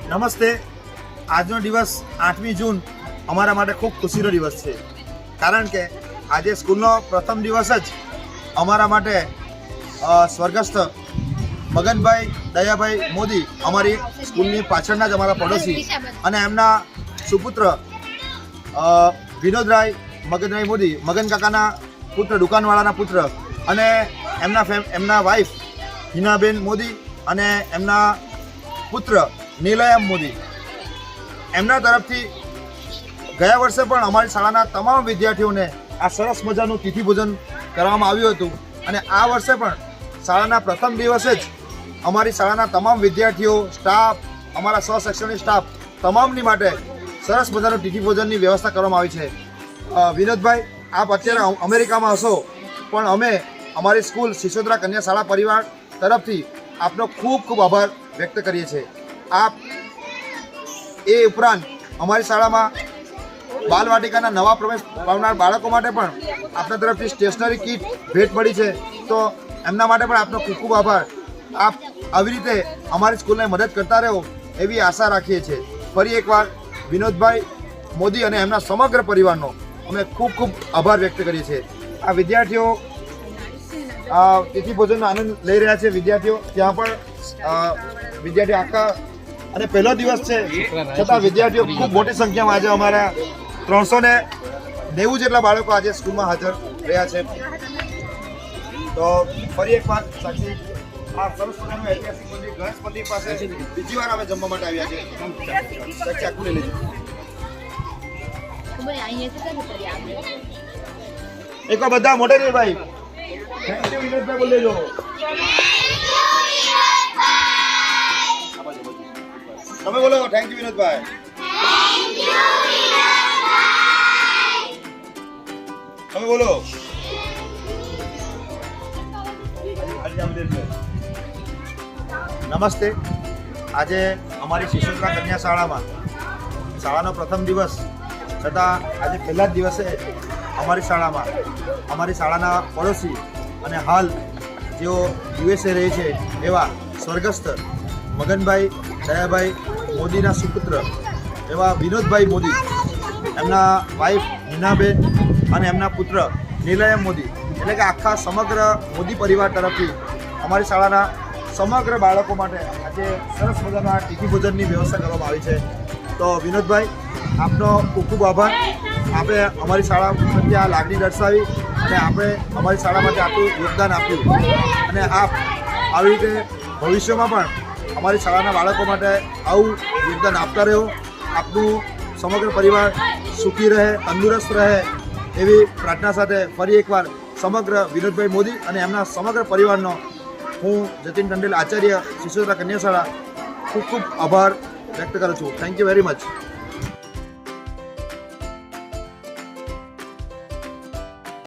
નમસ્તે. આજનો દિવસ 8મી જૂન અમારા માટે ખૂબ ખુશીનો દિવસ છે, કારણ કે આજે સ્કૂલનો પ્રથમ દિવસ જ અમારા માટે સ્વર્ગસ્થ મગનભાઈ દયાભાઈ મોદી અમારી સ્કૂલની પાછળના જ અમારા પડોશી અને એમના સુપુત્ર વિનોદરાય મગનભાઈ મોદી, મગન કાકાના પુત્ર, દુકાનવાળાના પુત્ર, અને એમના વાઈફ હિનાબેન મોદી અને એમના પુત્ર નીલયમ મોદી, એમના તરફથી ગયા વર્ષે પણ અમારી શાળાના તમામ વિદ્યાર્થીઓને આ સરસ મજાનું તિથિ ભોજન કરવામાં આવ્યું હતું. અને આ વર્ષે પણ શાળાના પ્રથમ દિવસે જ અમારી શાળાના તમામ વિદ્યાર્થીઓ, સ્ટાફ, અમારા સહશૈક્ષણિક સ્ટાફ તમામની માટે સરસ મજાનું તિથિ ભોજનની વ્યવસ્થા કરવામાં આવી છે. વિનોદભાઈ, આપ અત્યારે અમેરિકામાં હશો, પણ અમે અમારી સ્કૂલ શિશોદરા કન્યા શાળા પરિવાર તરફથી આપનો ખૂબ ખૂબ આભાર વ્યક્ત કરીએ છીએ. આપ એ ઉપરાંત અમારી શાળામાં બાલવાટિકાના નવા પ્રવેશ પામનાર બાળકો માટે પણ આપના તરફથી સ્ટેશનરી કીટ ભેટ મળી છે, તો એમના માટે પણ આપનો ખૂબ ખૂબ આભાર. આપ આવી રીતે અમારી સ્કૂલને મદદ કરતા રહો એવી આશા રાખીએ છીએ. ફરી એકવાર વિનોદભાઈ મોદી અને એમના સમગ્ર પરિવારનો અમે ખૂબ ખૂબ આભાર વ્યક્ત કરીએ છીએ. આ વિદ્યાર્થીઓ તિથિ ભોજનનો આનંદ લઈ રહ્યા છે. વિદ્યાર્થીઓ ત્યાં પણ વિદ્યાર્થીઓ આખા, અને પહેલો દિવસ છે છતાં વિદ્યાર્થીઓ ખૂબ મોટી સંખ્યામાં આજે અમારા 390 જેટલા બાળકો આજે સ્કૂલમાં હાજર રહ્યા છે. તો ફરી એકવાર સાક્ષી, આ સરસ મજાનું ઐતિહાસિક મંદિર ગણેશ મંદિર પાસે બીજી વાર અમે જમવા માટે આવ્યા છે. સાક્ષી, આખું લઈ લેજો. એકવાર બધા મોઢે નહીં ભાઈ. થેન્ક યુ વિનોદભાઈ, બોલી લેજો. તમે બોલો. Thank you Vinodbhai. તમે બોલો. નમસ્તે. આજે અમારી શિશોદરા કન્યા શાળામાં શાળાનો પ્રથમ દિવસ છતાં આજે પહેલા જ દિવસે અમારી શાળાના પડોશી અને હાલ જેઓ USA રહે છે એવા સ્વર્ગસ્થ મગનભાઈ દયાભાઈ મોદીના સુપુત્ર એવા વિનોદભાઈ મોદી, એમના વાઈફ હિનાબેન અને એમના પુત્ર નીલયમ મોદી, એટલે કે આખા સમગ્ર મોદી પરિવાર તરફથી અમારી શાળાના સમગ્ર બાળકો માટે આજે સરસ મજાના તિથિ ભોજનની વ્યવસ્થા કરવામાં આવી છે. તો વિનોદભાઈ, આપનો ખૂબ ખૂબ આભાર. આપણે અમારી શાળા પ્રત્યે આ લાગણી દર્શાવી અને આપણે અમારી શાળા માટે આટલું યોગદાન આપ્યું, અને આપ આવી રીતે ભવિષ્યમાં પણ અમારી શાળાના બાળકો માટે આવું યોગદાન આપતા રહ્યો. આપનું સમગ્ર પરિવાર સુખી રહે, તંદુરસ્ત રહે એવી પ્રાર્થના સાથે ફરી એકવાર સમગ્ર વિનોદભાઈ મોદી અને એમના સમગ્ર પરિવારનો હું જતીન ટંડેલ, આચાર્ય, શિશોદરા કન્યા શાળા, ખૂબ ખૂબ આભાર વ્યક્ત કરું છું. Thank you very much.